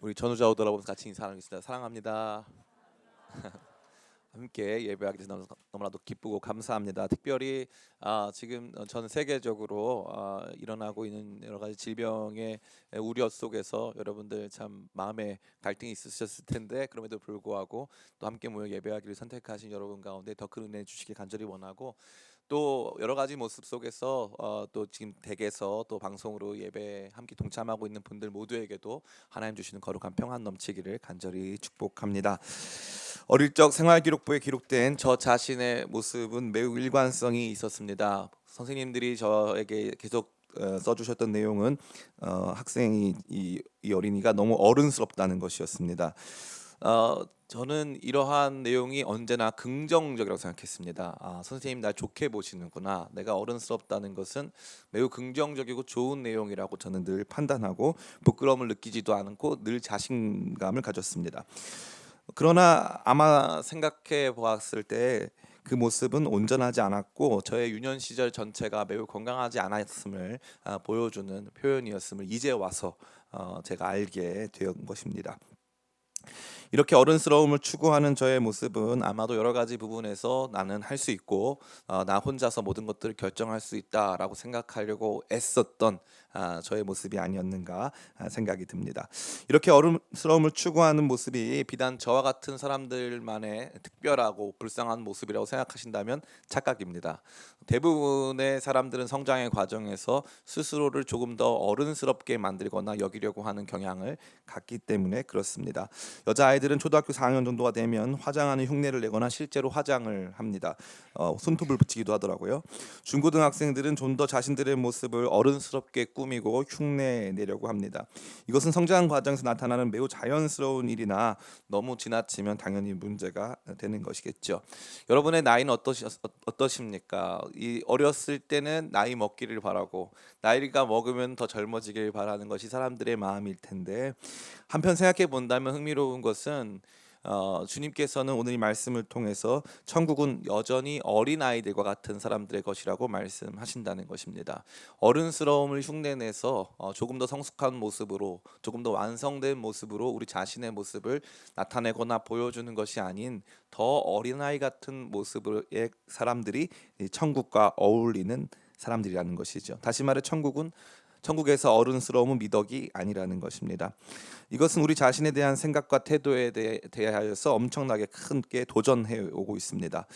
우리 전우자 오더라보면서 같이 인사하겠습니다. 사랑합니다. 함께 예배하게 돼서 너무나도 기쁘고 감사합니다. 특별히 지금 전 세계적으로 일어나고 있는 여러 가지 질병의 우려 속에서 여러분들 참 마음에 갈등이 있으셨을 텐데, 그럼에도 불구하고 또 함께 모여 예배하기를 선택하신 여러분 가운데 더 큰 은혜 주시길 간절히 원하고, 또 여러 가지 모습 속에서 또 지금 댁에서 또 방송으로 예배 함께 동참하고 있는 분들 모두에게도 하나님 주시는 거룩한 평안 넘치기를 간절히 축복합니다. 어릴 적 생활기록부에 기록된 저 자신의 모습은 매우 일관성이 있었습니다. 선생님들이 저에게 계속 써주셨던 내용은 학생이 이 어린이가 너무 어른스럽다는 것이었습니다. 저는 이러한 내용이 언제나 긍정적이라고 생각했습니다. 선생님 날 좋게 보시는구나. 내가 어른스럽다는 것은 매우 긍정적이고 좋은 내용이라고 저는 늘 판단하고 부끄러움을 느끼지도 않고 늘 자신감을 가졌습니다. 그러나 아마 생각해 보았을 때 그 모습은 온전하지 않았고 저의 유년 시절 전체가 매우 건강하지 않았음을 보여주는 표현이었음을 이제 와서 제가 알게 된 것입니다. 이렇게 어른스러움을 추구하는 저의 모습은 아마도 여러 가지 부분에서 나는 할 수 있고 나 혼자서 모든 것들을 결정할 수 있다라고 생각하려고 애썼던 저의 모습이 아니었는가 생각이 듭니다. 이렇게 어른스러움을 추구하는 모습이 비단 저와 같은 사람들만의 특별하고 불쌍한 모습이라고 생각하신다면 착각입니다. 대부분의 사람들은 성장의 과정에서 스스로를 조금 더 어른스럽게 만들거나 여기려고 하는 경향을 갖기 때문에 그렇습니다. 여자아이들은 초등학교 4학년 정도가 되면 화장하는 흉내를 내거나 실제로 화장을 합니다. 손톱을 붙이기도 하더라고요. 중고등학생들은 좀 더 자신들의 모습을 어른스럽게 꾸미고 흉내 내려고 합니다. 이것은 성장 과정에서 나타나는 매우 자연스러운 일이나 너무 지나치면 당연히 문제가 되는 것이겠죠. 여러분의 나이는 어떠십니까? 이 어렸을 때는 나이 먹기를 바라고 나이가 먹으면 더 젊어지길 바라는 것이 사람들의 마음일 텐데, 한편 생각해 본다면 흥미로운 것은 주님께서는 오늘 이 말씀을 통해서 천국은 여전히 어린 아이들과 같은 사람들의 것이라고 말씀하신다는 것입니다. 어른스러움을 흉내내서 조금 더 성숙한 모습으로, 조금 더 완성된 모습으로 우리 자신의 모습을 나타내거나 보여주는 것이 아닌 더 어린아이 같은 모습의 사람들이 이 천국과 어울리는 사람들이라는 것이죠. 다시 말해 천국에서 어른스러움은 미덕이 아니라는 것입니다. 이것은 우리 자신에 대한 생각과 태도에 대하여서 엄청나게 크게 도전해 오고 있습니다.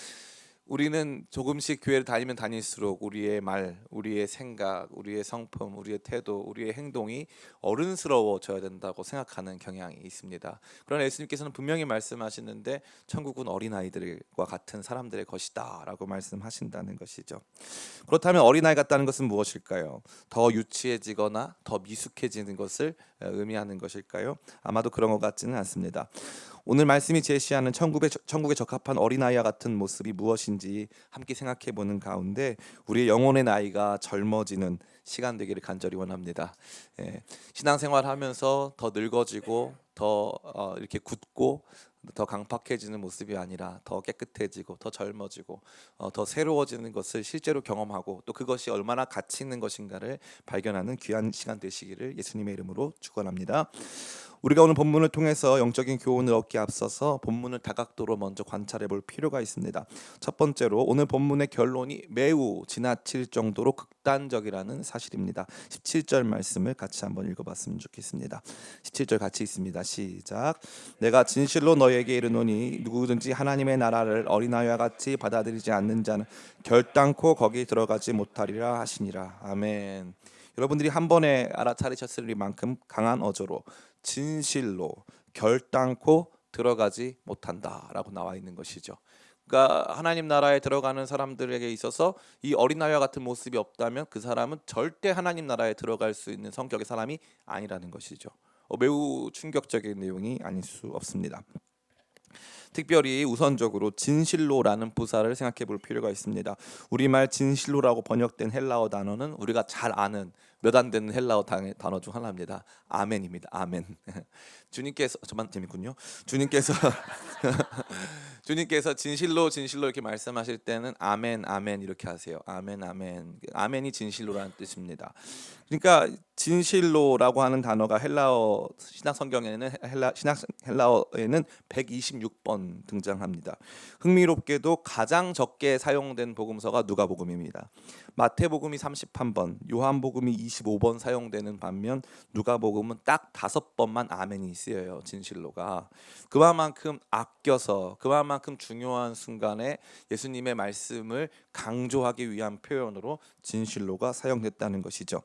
우리는 조금씩 교회를 다니면 다닐수록 우리의 말, 우리의 생각, 우리의 성품, 우리의 태도, 우리의 행동이 어른스러워져야 된다고 생각하는 경향이 있습니다. 그러나 예수님께서는 분명히 말씀하시는데 천국은 어린아이들과 같은 사람들의 것이다 라고 말씀하신다는 것이죠. 그렇다면 어린아이 같다는 것은 무엇일까요? 더 유치해지거나 더 미숙해지는 것을 의미하는 것일까요? 아마도 그런 것 같지는 않습니다. 오늘 말씀이 제시하는 천국에 적합한 어린아이와 같은 모습이 무엇인지 함께 생각해 보는 가운데 우리의 영혼의 나이가 젊어지는 시간 되기를 간절히 원합니다. 신앙생활 하면서 더 늙어지고 더 이렇게 굳고 더 강팍해지는 모습이 아니라 더 깨끗해지고 더 젊어지고 더 새로워지는 것을 실제로 경험하고 또 그것이 얼마나 가치 있는 것인가를 발견하는 귀한 시간 되시기를 예수님의 이름으로 축원합니다. 우리가 오늘 본문을 통해서 영적인 교훈을 얻기 앞서서 본문을 다각도로 먼저 관찰해 볼 필요가 있습니다. 첫 번째로 오늘 본문의 결론이 매우 지나칠 정도로 극단적이라는 사실입니다. 17절 말씀을 같이 한번 읽어봤으면 좋겠습니다. 17절 같이 있습니다. 시작. 내가 진실로 너에게 이르노니 누구든지 하나님의 나라를 어린아이와 같이 받아들이지 않는 자는 결단코 거기 들어가지 못하리라 하시니라. 아멘. 여러분들이 한 번에 알아차리셨을 만큼 강한 어조로 진실로 결단코 들어가지 못한다라고 나와 있는 것이죠. 그러니까 하나님 나라에 들어가는 사람들에게 있어서 이 어린아이와 같은 모습이 없다면 그 사람은 절대 하나님 나라에 들어갈 수 있는 성격의 사람이 아니라는 것이죠. 매우 충격적인 내용이 아닐 수 없습니다. 특별히 우선적으로 진실로라는 부사를 생각해 볼 필요가 있습니다. 우리말 진실로라고 번역된 헬라어 단어는 우리가 잘 아는 몇 안 되는 헬라어 단어 중 하나입니다. 아멘입니다. 아멘. 주님께서 저만 재밌군요. 주님께서 주님께서 진실로 진실로 이렇게 말씀하실 때는 아멘 아멘 이렇게 하세요. 아멘 아멘. 아멘이 진실로라는 뜻입니다. 그러니까 진실로라고 하는 단어가 헬라어 신약 성경에는 헬라어에는 126번 등장합니다. 흥미롭게도 가장 적게 사용된 복음서가 누가복음입니다. 마태복음이 31번, 요한복음이 25번 사용되는 반면 누가복음은 딱 5번만 아멘이 쓰여요. 진실로가. 그만큼 아껴서 그만큼 중요한 순간에 예수님의 말씀을 강조하기 위한 표현으로 진실로가 사용됐다는 것이죠.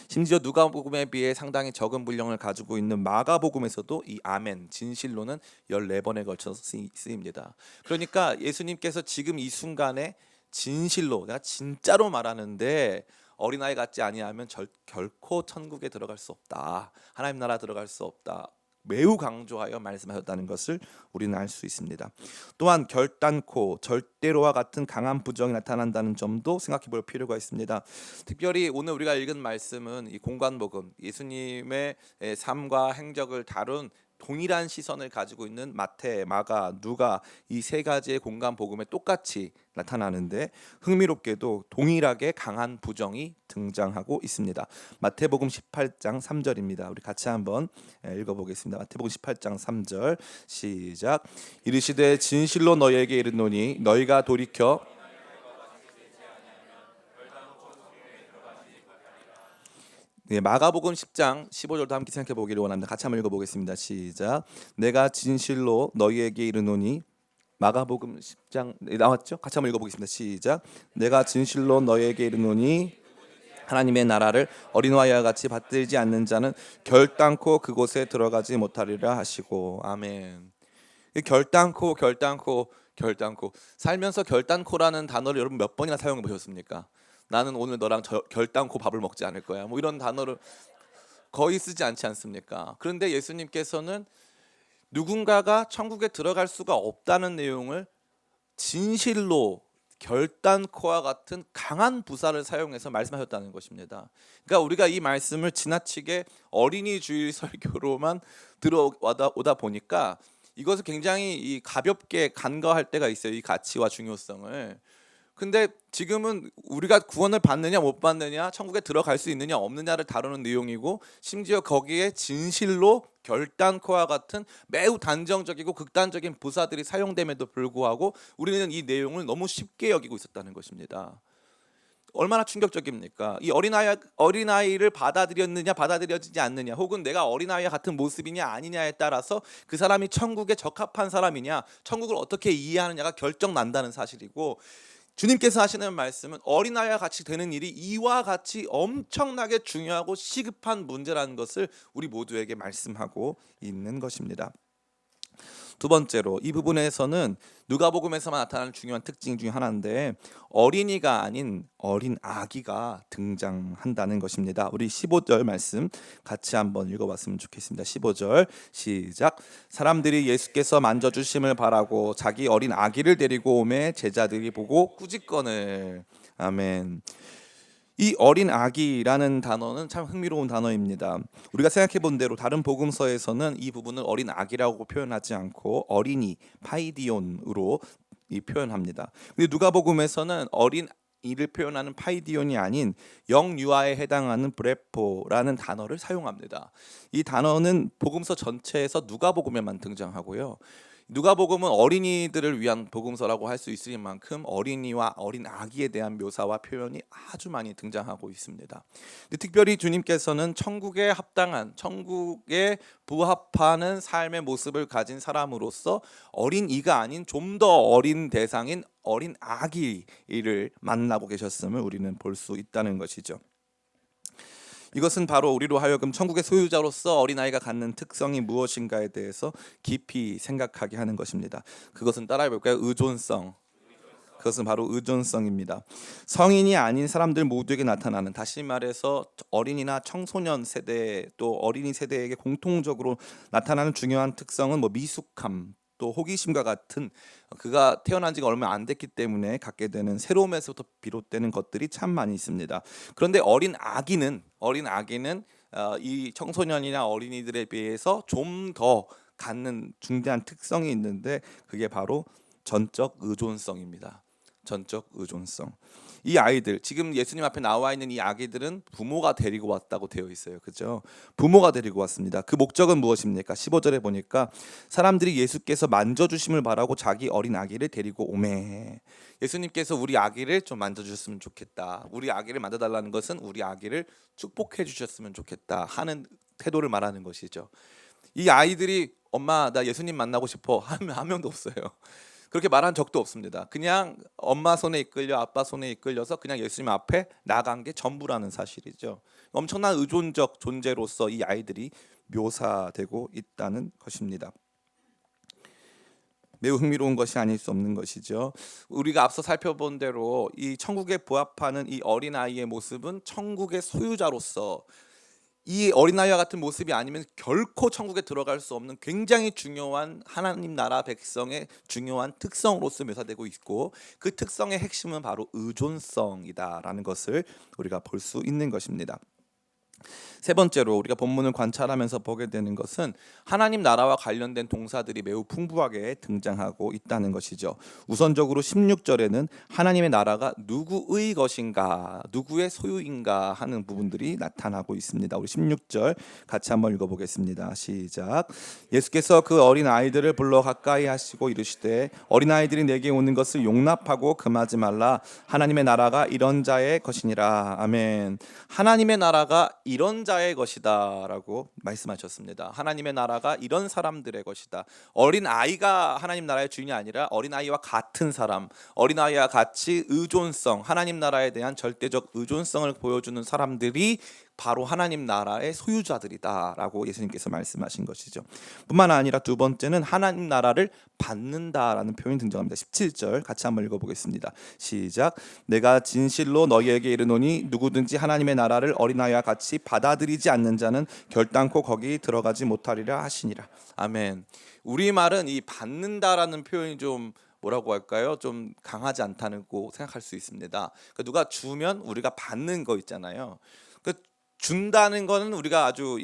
심지어 누가복음에 비해 상당히 적은 분량을 가지고 있는 마가복음에서도 이 아멘, 진실로는 14번에 걸쳐서 쓰입니다. 그러니까 예수님께서 지금 이 순간에 진실로, 내가 진짜로 말하는데 어린아이 같지 아니하면 결코 천국에 들어갈 수 없다. 하나님 나라 들어갈 수 없다. 매우 강조하여 말씀하셨다는 것을 우리는 알 수 있습니다. 또한 결단코 절대로와 같은 강한 부정이 나타난다는 점도 생각해 볼 필요가 있습니다. 특별히 오늘 우리가 읽은 말씀은 이 공관복음, 예수님의 삶과 행적을 다룬 동일한 시선을 가지고 있는 마태, 마가, 누가 이 세 가지의 공간 복음에 똑같이 나타나는데 흥미롭게도 동일하게 강한 부정이 등장하고 있습니다. 마태복음 18장 3절입니다. 우리 같이 한번 읽어보겠습니다. 마태복음 18장 3절 시작. 이르시되 진실로 너희에게 이르노니 너희가 돌이켜 네, 마가복음 10장 15절도 함께 생각해 보기를 원합니다. 같이 한번 읽어보겠습니다. 시작. 내가 진실로 너희에게 이르노니 마가복음 10장 나왔죠? 같이 한번 읽어보겠습니다. 시작. 내가 진실로 너희에게 이르노니 하나님의 나라를 어린아이와 같이 받들지 않는 자는 결단코 그곳에 들어가지 못하리라 하시고 아멘. 결단코 살면서 결단코라는 단어를 여러분 몇 번이나 사용해 보셨습니까? 나는 오늘 너랑 결단코 밥을 먹지 않을 거야. 뭐 이런 단어를 거의 쓰지 않지 않습니까? 그런데 예수님께서는 누군가가 천국에 들어갈 수가 없다는 내용을 진실로 결단코와 같은 강한 부사를 사용해서 말씀하셨다는 것입니다. 그러니까 우리가 이 말씀을 지나치게 어린이 주일 설교로만 들어오다 보니까 이것을 굉장히 가볍게 간과할 때가 있어요. 이 가치와 중요성을. 근데 지금은 우리가 구원을 받느냐 못 받느냐, 천국에 들어갈 수 있느냐 없느냐를 다루는 내용이고, 심지어 거기에 진실로 결단코와 같은 매우 단정적이고 극단적인 부사들이 사용됨에도 불구하고 우리는 이 내용을 너무 쉽게 여기고 있었다는 것입니다. 얼마나 충격적입니까? 이 어린아이를 받아들였느냐 받아들여지지 않느냐, 혹은 내가 어린아이와 같은 모습이냐 아니냐에 따라서 그 사람이 천국에 적합한 사람이냐, 천국을 어떻게 이해하느냐가 결정난다는 사실이고, 주님께서 하시는 말씀은 어린아이와 같이 되는 일이 이와 같이 엄청나게 중요하고 시급한 문제라는 것을 우리 모두에게 말씀하고 있는 것입니다. 두 번째로 이 부분에서는 누가복음에서만 나타나는 중요한 특징 중에 하나인데, 어린이가 아닌 어린 아기가 등장한다는 것입니다. 우리 15절 말씀 같이 한번 읽어봤으면 좋겠습니다. 15절 시작. 사람들이 예수께서 만져주심을 바라고 자기 어린 아기를 데리고 오매 제자들이 보고 꾸짖거늘. 아멘. 이 어린 아기라는 단어는 참 흥미로운 단어입니다. 우리가 생각해 본 대로 다른 복음서에서는 이 부분을 어린 아기라고 표현하지 않고 어린이, 파이디온으로 표현합니다. 근데 누가복음에서는 어린 이를 표현하는 파이디온이 아닌 영유아에 해당하는 브레포라는 단어를 사용합니다. 이 단어는 복음서 전체에서 누가복음에만 등장하고요. 누가복음은 어린이들을 위한 복음서라고 할 수 있을 만큼 어린이와 어린 아기에 대한 묘사와 표현이 아주 많이 등장하고 있습니다. 특별히 주님께서는 천국에 합당한, 천국에 부합하는 삶의 모습을 가진 사람으로서 어린이가 아닌 좀 더 어린 대상인 어린 아기를 만나고 계셨음을 우리는 볼 수 있다는 것이죠. 이것은 바로 우리로 하여금 천국의 소유자로서 어린아이가 갖는 특성이 무엇인가에 대해서 깊이 생각하게 하는 것입니다. 그것은 따라해볼까요? 의존성. 그것은 바로 의존성입니다. 성인이 아닌 사람들 모두에게 나타나는, 다시 말해서 어린이나 청소년 세대 또 어린이 세대에게 공통적으로 나타나는 중요한 특성은 미숙함 또 호기심과 같은 그가 태어난 지가 얼마 안 됐기 때문에 갖게 되는 새로움에서부터 비롯되는 것들이 참 많이 있습니다. 그런데 어린 아기는 이 청소년이나 어린이들에 비해서 좀 더 갖는 중대한 특성이 있는데 그게 바로 전적 의존성입니다. 전적 의존성. 이 아이들 지금 예수님 앞에 나와 있는 이 아기들은 부모가 데리고 왔다고 되어 있어요. 그죠? 부모가 데리고 왔습니다. 그 목적은 무엇입니까? 15절에 보니까 사람들이 예수께서 만져주심을 바라고 자기 어린 아기를 데리고 오매. 예수님께서 우리 아기를 좀 만져주셨으면 좋겠다. 우리 아기를 만져달라는 것은 우리 아기를 축복해 주셨으면 좋겠다 하는 태도를 말하는 것이죠. 이 아이들이 엄마 나 예수님 만나고 싶어 하면 한 명도 없어요. 그렇게 말한 적도 없습니다. 그냥 엄마 손에 이끌려 아빠 손에 이끌려서 그냥 예수님 앞에 나간 게 전부라는 사실이죠. 엄청난 의존적 존재로서 이 아이들이 묘사되고 있다는 것입니다. 매우 흥미로운 것이 아닐 수 없는 것이죠. 우리가 앞서 살펴본 대로 이 천국에 부합하는 이 어린아이의 모습은 천국의 소유자로서 이 어린아이와 같은 모습이 아니면 결코 천국에 들어갈 수 없는 굉장히 중요한 하나님 나라 백성의 중요한 특성으로서 묘사되고 있고 그 특성의 핵심은 바로 의존성이다라는 것을 우리가 볼 수 있는 것입니다. 세 번째로 우리가 본문을 관찰하면서 보게 되는 것은 하나님 나라와 관련된 동사들이 매우 풍부하게 등장하고 있다는 것이죠. 우선적으로 16절에는 하나님의 나라가 누구의 것인가, 누구의 소유인가 하는 부분들이 나타나고 있습니다. 우리 16절 같이 한번 읽어보겠습니다. 시작. 예수께서 그 어린 아이들을 불러 가까이 하시고 이르시되 어린 아이들이 내게 오는 것을 용납하고 금하지 말라. 하나님의 나라가 이런 자의 것이니라. 아멘. 하나님의 나라가 이런 자의 것이다라고 말씀하셨습니다. 하나님의 나라가 이런 사람들의 것이다. 어린 아이가 하나님 나라의 주인이 아니라 어린 아이와 같은 사람, 어린 아이와 같이 의존성, 하나님 나라에 대한 절대적 의존성을 보여주는 사람들이 바로 하나님 나라의 소유자들이다라고 예수님께서 말씀하신 것이죠. 뿐만 아니라 두 번째는 하나님 나라를 받는다라는 표현이 등장합니다. 17절 같이 한번 읽어보겠습니다. 시작. 내가 진실로 너희에게 이르노니 누구든지 하나님의 나라를 어린아이와 같이 받아들이지 않는 자는 결단코 거기 들어가지 못하리라 하시니라. 아멘. 우리말은 이 받는다라는 표현이 좀 뭐라고 할까요? 좀 강하지 않다고 생각할 수 있습니다. 그러니까 누가 주면 우리가 받는 거 있잖아요. 그 준다는 거는 우리가 아주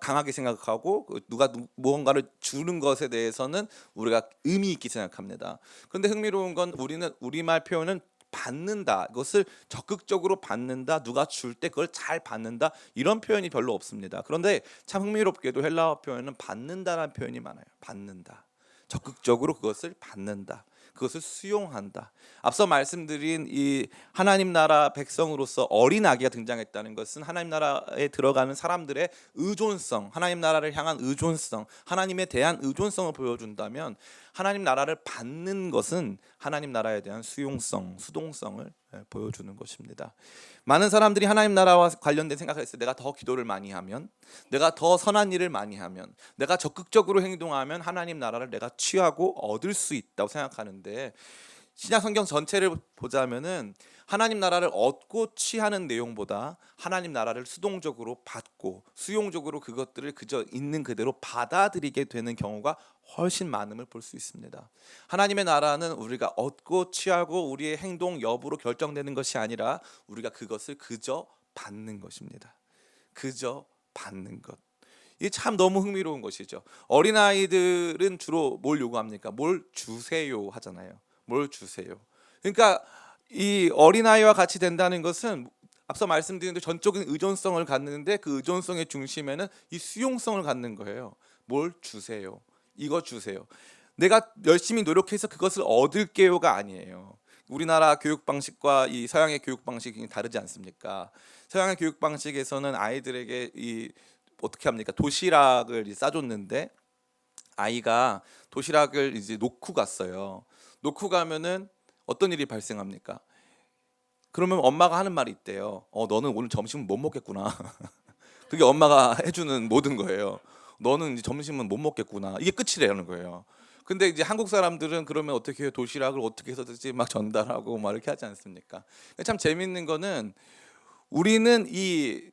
강하게 생각하고 누가 무언가를 주는 것에 대해서는 우리가 의미 있게 생각합니다. 그런데 흥미로운 건 우리는 우리말 표현은 받는다, 이것을 적극적으로 받는다, 누가 줄 때 그걸 잘 받는다 이런 표현이 별로 없습니다. 그런데 참 흥미롭게도 헬라어 표현은 받는다라는 표현이 많아요. 받는다, 적극적으로 그것을 받는다, 그것을 수용한다. 앞서 말씀드린 이 하나님 나라 백성으로서 어린 아기가 등장했다는 것은 하나님 나라에 들어가는 사람들의 의존성, 하나님 나라를 향한 의존성, 하나님에 대한 의존성을 보여준다면 하나님 나라를 받는 것은 하나님 나라에 대한 수용성, 수동성을 보여주는 것입니다. 많은 사람들이 하나님 나라와 관련된 생각을 했을 때 내가 더 기도를 많이 하면, 내가 더 선한 일을 많이 하면, 내가 적극적으로 행동하면 하나님 나라를 내가 취하고 얻을 수 있다고 생각하는데 신약 성경 전체를 보자면은 하나님 나라를 얻고 취하는 내용보다 하나님 나라를 수동적으로 받고 수용적으로 그것들을 그저 있는 그대로 받아들이게 되는 경우가 훨씬 많음을 볼 수 있습니다. 하나님의 나라는 우리가 얻고 취하고 우리의 행동 여부로 결정되는 것이 아니라 우리가 그것을 그저 받는 것입니다. 그저 받는 것. 이게 참 너무 흥미로운 것이죠. 어린아이들은 주로 뭘 요구합니까? 뭘 주세요 하잖아요. 뭘 주세요. 그러니까 이 어린아이와 같이 된다는 것은 앞서 말씀드린 대로 전적인 의존성을 갖는데 그 의존성의 중심에는 이 수용성을 갖는 거예요. 뭘 주세요. 이거 주세요. 내가 열심히 노력해서 그것을 얻을게요가 아니에요. 우리나라 교육 방식과 이 서양의 교육 방식이 다르지 않습니까? 서양의 교육 방식에서는 아이들에게 이 어떻게 합니까? 도시락을 싸줬는데 아이가 도시락을 이제 놓고 갔어요. 놓고 가면은 어떤 일이 발생합니까? 그러면 엄마가 하는 말이 있대요. 너는 오늘 점심은 못 먹겠구나. 그게 엄마가 해주는 모든 거예요. 너는 이제 점심은 못 먹겠구나. 이게 끝이라는 거예요. 근데 이제 한국 사람들은 그러면 어떻게 해요? 도시락을 어떻게 해서든지 막 전달하고 막 이렇게 하지 않습니까? 참 재밌는 거는 우리는 이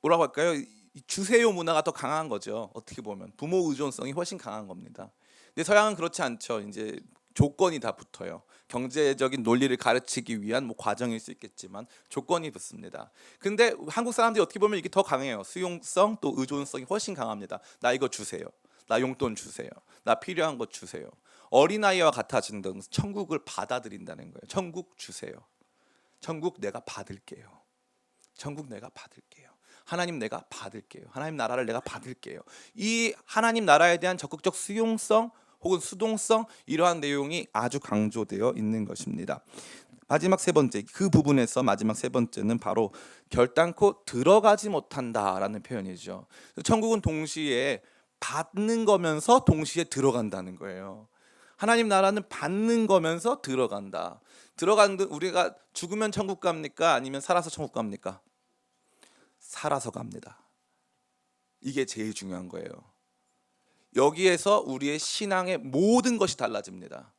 뭐라고 할까요? 이 주세요 문화가 더 강한 거죠. 어떻게 보면 부모 의존성이 훨씬 강한 겁니다. 근데 서양은 그렇지 않죠. 이제 조건이 다 붙어요. 경제적인 논리를 가르치기 위한 뭐 과정일 수 있겠지만 조건이 붙습니다. 근데 한국 사람들이 어떻게 보면 이게 더 강해요. 수용성 또 의존성이 훨씬 강합니다. 나 이거 주세요. 나 용돈 주세요. 나 필요한 것 주세요. 어린아이와 같아진다는 천국을 받아들인다는 거예요. 천국 주세요. 천국 내가 받을게요. 천국 내가 받을게요. 하나님 내가 받을게요. 하나님 나라를 내가 받을게요. 이 하나님 나라에 대한 적극적 수용성 혹은 수동성, 이러한 내용이 아주 강조되어 있는 것입니다. 마지막 세 번째, 그 부분에서 마지막 세 번째는 바로 결단코 들어가지 못한다라는 표현이죠. 천국은 동시에 받는 거면서 동시에 들어간다는 거예요. 하나님 나라는 받는 거면서 들어간다. 들어가는, 우리가 죽으면 천국 갑니까? 아니면 살아서 천국 갑니까? 살아서 갑니다. 이게 제일 중요한 거예요. 여기에서 우리의 신앙의 모든 것이 달라집니다.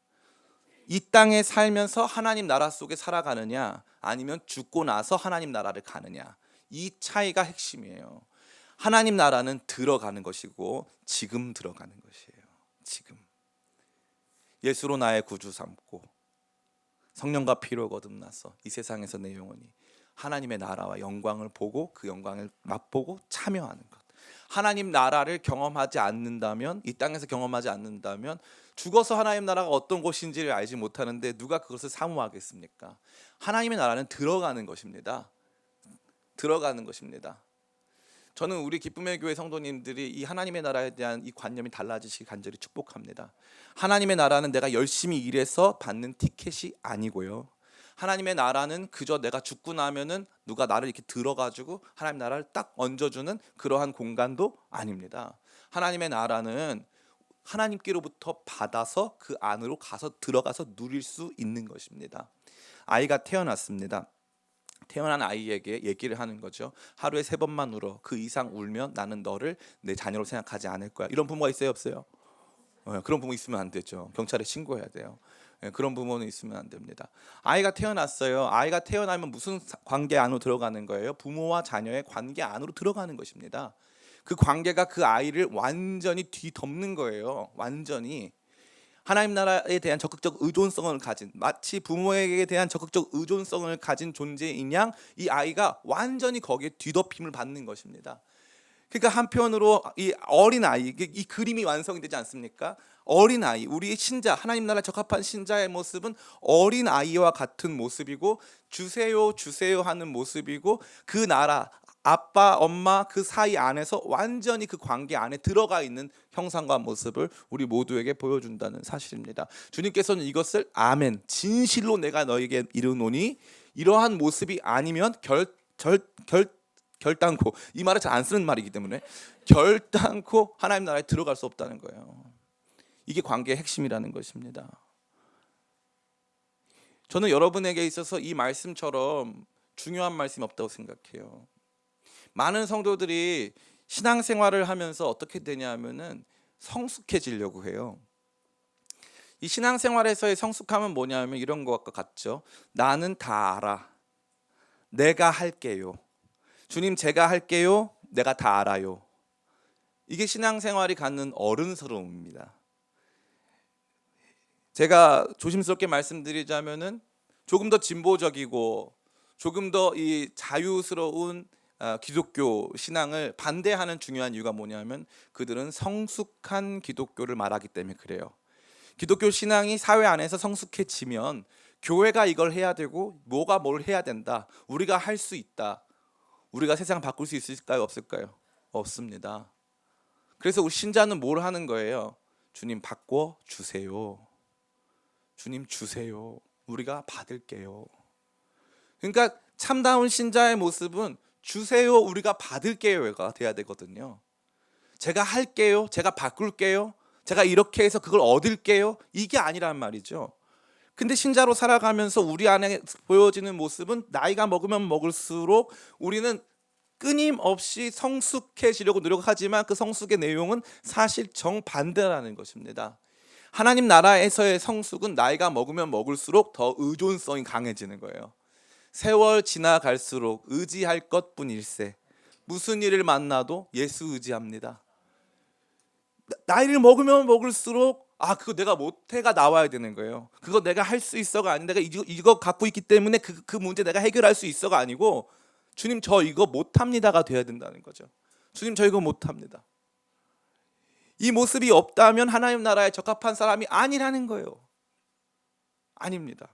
이 땅에 살면서 하나님 나라 속에 살아가느냐, 아니면 죽고 나서 하나님 나라를 가느냐, 이 차이가 핵심이에요. 하나님 나라는 들어가는 것이고 지금 들어가는 것이에요. 지금 예수로 나의 구주 삼고 성령과 피로 거듭나서 이 세상에서 내 영혼이 하나님의 나라와 영광을 보고 그 영광을 맛보고 참여하는 것. 하나님 나라를 경험하지 않는다면, 이 땅에서 경험하지 않는다면 죽어서 하나님 나라가 어떤 곳인지를 알지 못하는데 누가 그것을 사모하겠습니까? 하나님의 나라는 들어가는 것입니다. 들어가는 것입니다. 저는 우리 기쁨의 교회 성도님들이 이 하나님의 나라에 대한 이 관념이 달라지시기 간절히 축복합니다. 하나님의 나라는 내가 열심히 일해서 받는 티켓이 아니고요. 하나님의 나라는 그저 내가 죽고 나면은 누가 나를 이렇게 들어가지고 하나님 나라를 딱 얹어주는 그러한 공간도 아닙니다. 하나님의 나라는 하나님께로부터 받아서 그 안으로 가서 들어가서 누릴 수 있는 것입니다. 아이가 태어났습니다. 태어난 아이에게 얘기를 하는 거죠. 하루에 3번만 울어. 그 이상 울면 나는 너를 내 자녀로 생각하지 않을 거야. 이런 부모가 있어요, 없어요? 그런 부모 있으면 안 되죠. 경찰에 신고해야 돼요. 그런 부모는 있으면 안 됩니다. 아이가 태어났어요. 아이가 태어나면 무슨 관계 안으로 들어가는 거예요? 부모와 자녀의 관계 안으로 들어가는 것입니다. 그 관계가 그 아이를 완전히 뒤덮는 거예요. 완전히. 하나님 나라에 대한 적극적 의존성을 가진, 마치 부모에게 대한 적극적 의존성을 가진 존재인 양 이 아이가 완전히 거기에 뒤덮임을 받는 것입니다. 그러니까 한편으로 이 어린아이, 이 그림이 완성이 되지 않습니까? 어린아이, 우리의 신자, 하나님 나라에 적합한 신자의 모습은 어린아이와 같은 모습이고, 주세요 주세요 하는 모습이고, 그 나라, 아빠 엄마 그 사이 안에서 완전히 그 관계 안에 들어가 있는 형상과 모습을 우리 모두에게 보여준다는 사실입니다. 주님께서는 이것을 아멘, 진실로 내가 너에게 이르노니, 이러한 모습이 아니면 결단코, 이 말을 잘 안 쓰는 말이기 때문에 결단코 하나님 나라에 들어갈 수 없다는 거예요. 이게 관계의 핵심이라는 것입니다. 저는 여러분에게 있어서 이 말씀처럼 중요한 말씀이 없다고 생각해요. 많은 성도들이 신앙생활을 하면서 어떻게 되냐면은 성숙해지려고 해요. 이 신앙생활에서의 성숙함은 뭐냐면 이런 것과 같죠. 나는 다 알아. 내가 할게요. 주님 제가 할게요. 내가 다 알아요. 이게 신앙생활이 갖는 어른스러움입니다. 제가 조심스럽게 말씀드리자면은 조금 더 진보적이고 조금 더 이 자유스러운 기독교 신앙을 반대하는 중요한 이유가 뭐냐면 그들은 성숙한 기독교를 말하기 때문에 그래요. 기독교 신앙이 사회 안에서 성숙해지면 교회가 이걸 해야 되고 뭐가 뭘 해야 된다. 우리가 할 수 있다. 우리가 세상 바꿀 수 있을까요? 없을까요? 없습니다. 그래서 우리 신자는 뭘 하는 거예요? 주님 바꿔 주세요. 주님 주세요. 우리가 받을게요. 그러니까 참다운 신자의 모습은 주세요, 우리가 받을게요가 돼야 되거든요. 제가 할게요, 제가 바꿀게요, 제가 이렇게 해서 그걸 얻을게요, 이게 아니란 말이죠. 근데 신자로 살아가면서 우리 안에 보여지는 모습은 나이가 먹으면 먹을수록 우리는 끊임없이 성숙해지려고 노력하지만 그 성숙의 내용은 사실 정반대라는 것입니다. 하나님 나라에서의 성숙은 나이가 먹으면 먹을수록 더 의존성이 강해지는 거예요. 세월 지나갈수록 의지할 것뿐일세. 무슨 일을 만나도 예수 의지합니다. 나이를 먹으면 먹을수록 그거 내가 못해가 나와야 되는 거예요. 그거 내가 할 수 있어가 아닌, 내가 이거 갖고 있기 때문에 그 문제 내가 해결할 수 있어가 아니고, 주님 저 이거 못합니다가 돼야 된다는 거죠. 주님 저 이거 못합니다. 이 모습이 없다면 하나님 나라에 적합한 사람이 아니라는 거예요. 아닙니다.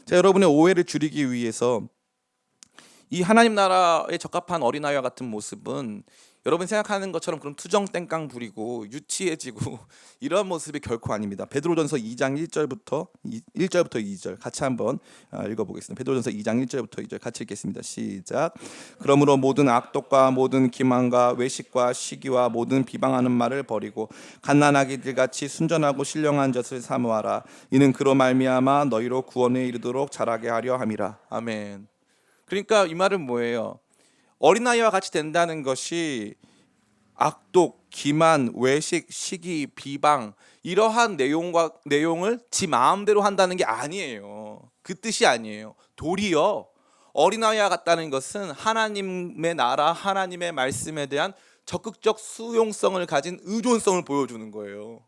자, 여러분의 오해를 줄이기 위해서 이 하나님 나라에 적합한 어린아이와 같은 모습은 여러분 생각하는 것처럼 그럼 투정 땡깡 부리고 유치해지고 이런 모습이 결코 아닙니다. 베드로전서 2장 1절부터 2절 같이 한번 읽어보겠습니다. 베드로전서 2장 1절부터 2절 같이 읽겠습니다. 시작. 그러므로 모든 악독과 모든 기만과 외식과 시기와 모든 비방하는 말을 버리고 갓난아기들 같이 순전하고 신령한 젖을 사모하라. 이는 그로 말미암아 너희로 구원에 이르도록 자라게 하려 함이라. 아멘. 그러니까 이 말은 뭐예요? 어린아이와 같이 된다는 것이 악독, 기만, 외식, 시기, 비방 이러한 내용을 지 마음대로 한다는 게 아니에요. 그 뜻이 아니에요. 도리어 어린아이와 같다는 것은 하나님의 나라, 하나님의 말씀에 대한 적극적 수용성을 가진 의존성을 보여주는 거예요.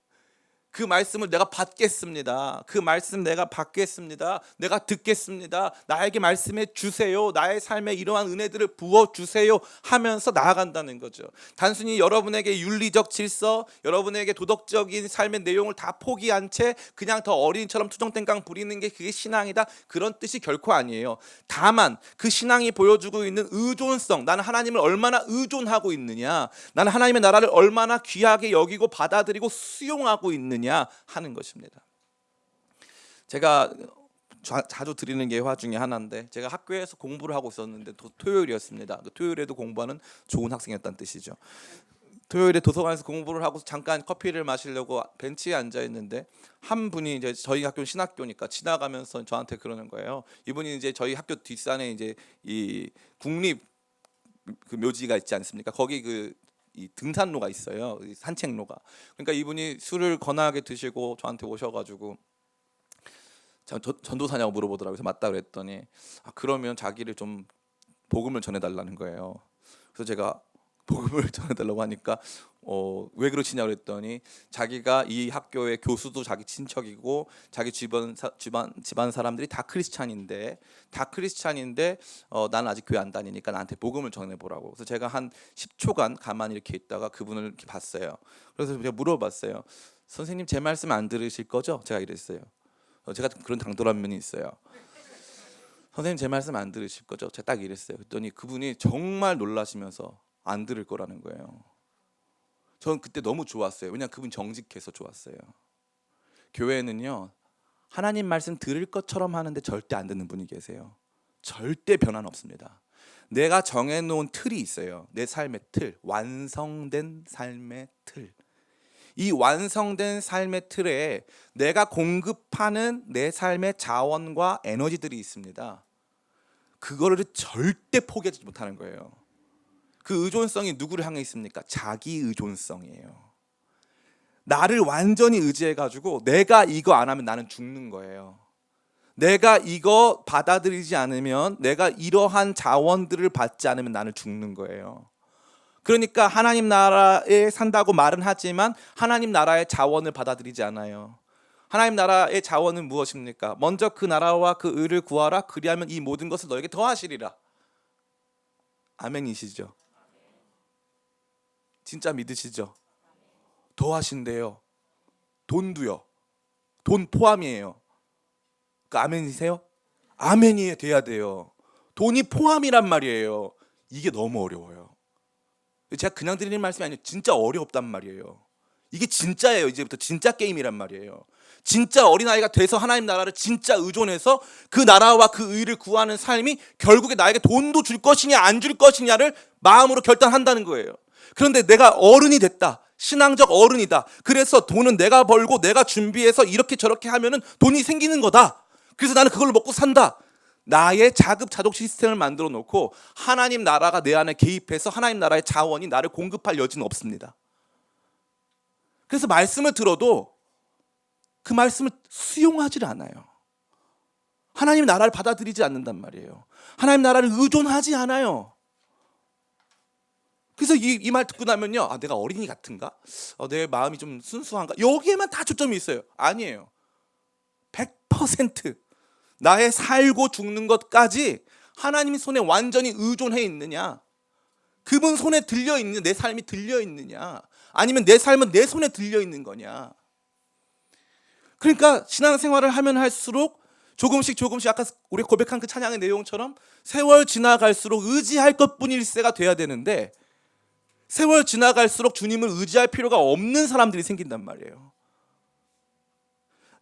그 말씀을 내가 받겠습니다. 그 말씀 내가 받겠습니다. 내가 듣겠습니다. 나에게 말씀해 주세요. 나의 삶에 이러한 은혜들을 부어 주세요 하면서 나아간다는 거죠. 단순히 여러분에게 윤리적 질서, 여러분에게 도덕적인 삶의 내용을 다 포기한 채 그냥 더 어린이처럼 투정땡깡 부리는 게 그게 신앙이다, 그런 뜻이 결코 아니에요. 다만 그 신앙이 보여주고 있는 의존성, 나는 하나님을 얼마나 의존하고 있느냐, 나는 하나님의 나라를 얼마나 귀하게 여기고 받아들이고 수용하고 있느냐 하는 것입니다. 제가 자주 드리는 예화 중에 하나인데, 제가 학교에서 공부를 하고 있었는데 토요일이었습니다. 토요일에도 공부하는 좋은 학생이었다는 뜻이죠. 토요일에 도서관에서 공부를 하고 잠깐 커피를 마시려고 벤치에 앉아 있는데 한 분이 이제 저희 학교는 신학교니까 지나가면서 저한테 그러는 거예요. 이분이 이제 저희 학교 뒷산에 이제 이 국립 그 묘지가 있지 않습니까? 거기 이 등산로가 있어요. 산책로가. 그러니까 이분이 술을 거나하게 드시고 저한테 오셔가지고 전도사냐고 물어보더라고요. 그래서 맞다 그랬더니 그러면 자기를 좀 복음을 전해달라는 거예요. 그래서 제가 복음을 전해달라고 하니까 왜 그러시냐 그랬더니 자기가 이 학교의 교수도 자기 친척이고 자기 집안 사람들이 다 크리스찬인데 나는 아직 교회 안 다니니까 나한테 복음을 전해보라고. 그래서 제가 한 10초간 가만히 이렇게 있다가 그분을 이렇게 봤어요. 그래서 제가 물어봤어요. 선생님 제 말씀 안 들으실 거죠? 제가 이랬어요. 제가 그런 당돌한 면이 있어요. 선생님 제 말씀 안 들으실 거죠? 제가 딱 이랬어요. 그랬더니 그분이 정말 놀라시면서 안 들을 거라는 거예요. 저는 그때 너무 좋았어요. 왜냐하면 그분 정직해서 좋았어요. 교회는요, 하나님 말씀 들을 것처럼 하는데 절대 안 듣는 분이 계세요. 절대 변화는 없습니다. 내가 정해놓은 틀이 있어요. 내 삶의 틀, 완성된 삶의 틀. 이 완성된 삶의 틀에 내가 공급하는 내 삶의 자원과 에너지들이 있습니다. 그거를 절대 포기하지 못하는 거예요. 그 의존성이 누구를 향해 있습니까? 자기 의존성이에요. 나를 완전히 의지해가지고 내가 이거 안 하면 나는 죽는 거예요. 내가 이거 받아들이지 않으면, 내가 이러한 자원들을 받지 않으면 나는 죽는 거예요. 그러니까 하나님 나라에 산다고 말은 하지만 하나님 나라의 자원을 받아들이지 않아요. 하나님 나라의 자원은 무엇입니까? 먼저 그 나라와 그 의를 구하라. 그리하면 이 모든 것을 너에게 더하시리라. 아멘이시죠? 진짜 믿으시죠? 더하신대요. 돈도요. 돈 포함이에요. 그 아멘이세요? 아멘이 돼야 돼요. 돈이 포함이란 말이에요. 이게 너무 어려워요. 제가 그냥 드리는 말씀이 아니에요. 진짜 어렵단 말이에요. 이게 진짜예요. 이제부터 진짜 게임이란 말이에요. 진짜 어린아이가 돼서 하나님 나라를 진짜 의존해서 그 나라와 그 의를 구하는 삶이 결국에 나에게 돈도 줄 것이냐 안 줄 것이냐를 마음으로 결단한다는 거예요. 그런데 내가 어른이 됐다. 신앙적 어른이다. 그래서 돈은 내가 벌고 내가 준비해서 이렇게 저렇게 하면은 돈이 생기는 거다. 그래서 나는 그걸로 먹고 산다. 나의 자급자족 시스템을 만들어 놓고 하나님 나라가 내 안에 개입해서 하나님 나라의 자원이 나를 공급할 여지는 없습니다. 그래서 말씀을 들어도 그 말씀을 수용하지 않아요. 하나님 나라를 받아들이지 않는단 말이에요. 하나님 나라를 의존하지 않아요. 그래서 이 말 듣고 나면요, 아, 내가 어린이 같은가? 내 마음이 좀 순수한가? 여기에만 다 초점이 있어요. 아니에요. 100% 나의 살고 죽는 것까지 하나님 손에 완전히 의존해 있느냐? 그분 손에 들려 있는 내 삶이 들려 있느냐? 아니면 내 삶은 내 손에 들려 있는 거냐? 그러니까 신앙생활을 하면 할수록 조금씩 아까 우리 고백한 그 찬양의 내용처럼 세월 지나갈수록 의지할 것뿐일세가 돼야 되는데, 세월 지나갈수록 주님을 의지할 필요가 없는 사람들이 생긴단 말이에요.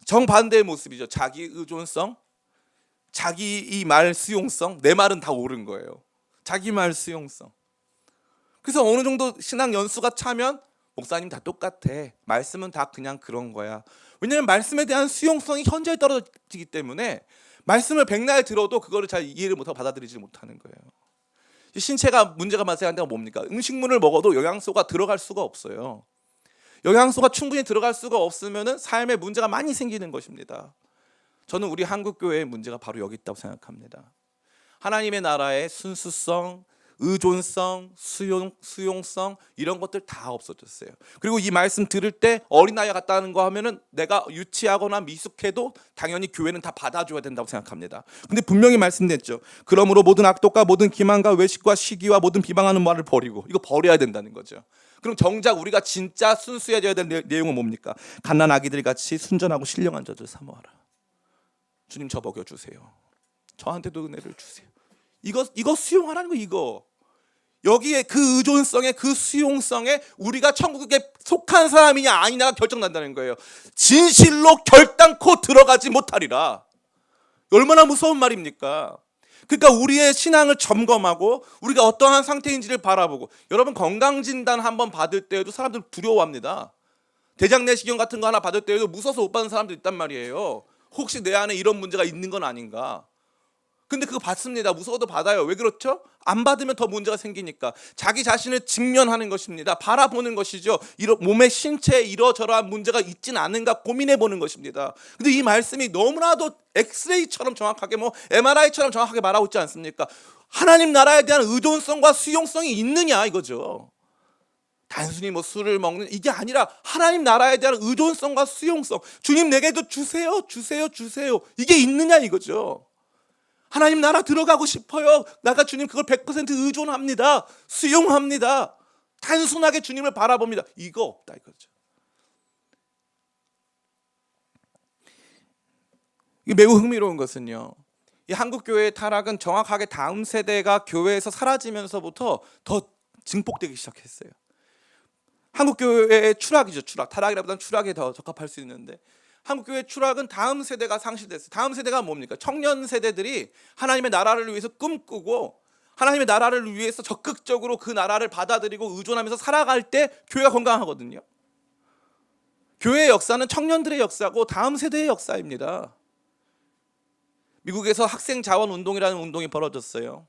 정반대의 모습이죠. 자기 의존성, 자기 이 말 수용성, 내 말은 다 옳은 거예요. 자기 말 수용성. 그래서 어느 정도 신앙 연수가 차면 목사님 다 똑같아, 말씀은 다 그냥 그런 거야. 왜냐하면 말씀에 대한 수용성이 현저히 떨어지기 때문에 말씀을 백날 들어도 그거를 잘 이해를 못하고 받아들이지 못하는 거예요. 신체가 문제가 발생한 데가 뭡니까? 음식물을 먹어도 영양소가 들어갈 수가 없어요. 영양소가 충분히 들어갈 수가 없으면 삶에 문제가 많이 생기는 것입니다. 저는 우리 한국교회의 문제가 바로 여기 있다고 생각합니다. 하나님의 나라의 순수성, 의존성, 수용성 이런 것들 다 없어졌어요. 그리고 이 말씀 들을 때 어린아이 같다는 거 하면은 내가 유치하거나 미숙해도 당연히 교회는 다 받아줘야 된다고 생각합니다. 근데 분명히 말씀됐죠. 그러므로 모든 악독과 모든 기만과 외식과 시기와 모든 비방하는 말을 버리고, 이거 버려야 된다는 거죠. 그럼 정작 우리가 진짜 순수해져야 될 내용은 뭡니까? 갓난 아기들 같이 순전하고 신령한 자들 사모하라. 주님 저 먹여주세요. 저한테도 은혜를 주세요. 이거 수용하라는 거. 이거 여기에 그 의존성에, 그 수용성에 우리가 천국에 속한 사람이냐 아니냐가 결정난다는 거예요. 진실로 결단코 들어가지 못하리라. 얼마나 무서운 말입니까? 그러니까 우리의 신앙을 점검하고 우리가 어떠한 상태인지를 바라보고, 여러분 건강진단 한번 받을 때에도 사람들 두려워합니다. 대장내시경 같은 거 하나 받을 때에도 무서워서 못 받는 사람들 있단 말이에요. 혹시 내 안에 이런 문제가 있는 건 아닌가. 근데 그거 받습니다. 무서워도 받아요. 왜 그렇죠? 안 받으면 더 문제가 생기니까. 자기 자신을 직면하는 것입니다. 바라보는 것이죠. 몸의 신체에 이러저러한 문제가 있진 않은가 고민해 보는 것입니다. 근데 이 말씀이 너무나도 엑스레이처럼 정확하게, MRI처럼 정확하게 말하고 있지 않습니까? 하나님 나라에 대한 의존성과 수용성이 있느냐 이거죠. 단순히 술을 먹는 이게 아니라 하나님 나라에 대한 의존성과 수용성. 주님 내게도 주세요. 이게 있느냐 이거죠. 하나님 나라 들어가고 싶어요. 나가 주님 그걸 100% 의존합니다. 수용합니다. 단순하게 주님을 바라봅니다. 이거 없다 이거죠. 이게 매우 흥미로운 것은요, 이 한국교회의 타락은 정확하게 다음 세대가 교회에서 사라지면서부터 더 증폭되기 시작했어요. 한국교회의 추락이죠. 타락이라보다는 추락에 더 적합할 수 있는데, 한국교회 추락은 다음 세대가 상실됐어요. 다음 세대가 뭡니까? 청년 세대들이 하나님의 나라를 위해서 꿈꾸고 하나님의 나라를 위해서 적극적으로 그 나라를 받아들이고 의존하면서 살아갈 때 교회가 건강하거든요. 교회의 역사는 청년들의 역사고 다음 세대의 역사입니다. 미국에서 학생 자원 운동이라는 운동이 벌어졌어요.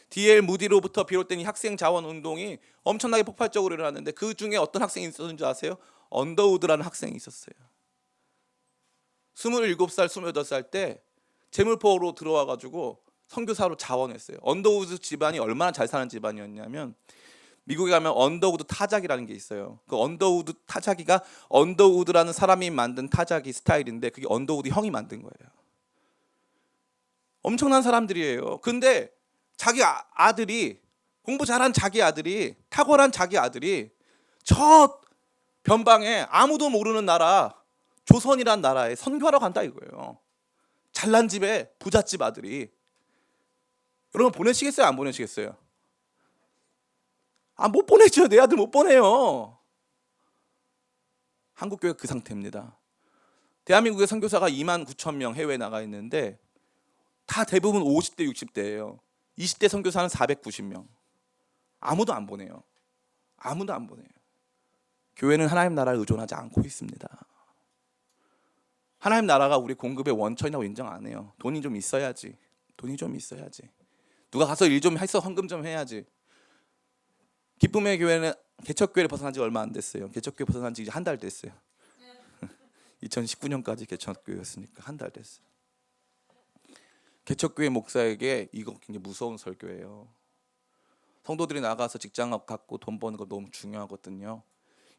D.L. 무디로부터 비롯된 이 학생 자원 운동이 엄청나게 폭발적으로 일어났는데, 그 중에 어떤 학생이 있었는지 아세요? 언더우드라는 학생이 있었어요. 27살, 28살 때 재물포로 들어와가지고 선교사로 자원했어요. 언더우드 집안이 얼마나 잘 사는 집안이었냐면, 미국에 가면 언더우드 타자기라는 게 있어요. 그 언더우드 타자기가 언더우드라는 사람이 만든 타자기 스타일인데, 그게 언더우드 형이 만든 거예요. 엄청난 사람들이에요. 근데 자기 아들이, 공부 잘한 자기 아들이, 탁월한 자기 아들이 저 변방에 아무도 모르는 나라 조선이란 나라에 선교하러 간다 이거예요. 잘난 집에 부잣집 아들이. 여러분 보내시겠어요? 안 보내시겠어요? 못 보내죠. 내 아들 못 보내요. 한국교회 그 상태입니다. 대한민국의 선교사가 29,000명 해외에 나가 있는데 다 대부분 50대 60대예요. 20대 선교사는 490명. 아무도 안 보내요. 아무도 안 보내요. 교회는 하나님 나라를 의존하지 않고 있습니다. 하나님 나라가 우리 공급의 원천이라고 인정 안 해요. 돈이 좀 있어야지. 누가 가서 일 좀 해서 헌금 좀 해야지. 기쁨의 교회는 개척교회를 벗어난 지 얼마 안 됐어요. 개척교회 벗어난 지 이제 한 달 됐어요. 2019년까지 개척교회였으니까 한 달 됐어요. 개척교회 목사에게 이거 굉장히 무서운 설교예요. 성도들이 나가서 직장 갖고 돈 버는 거 너무 중요하거든요.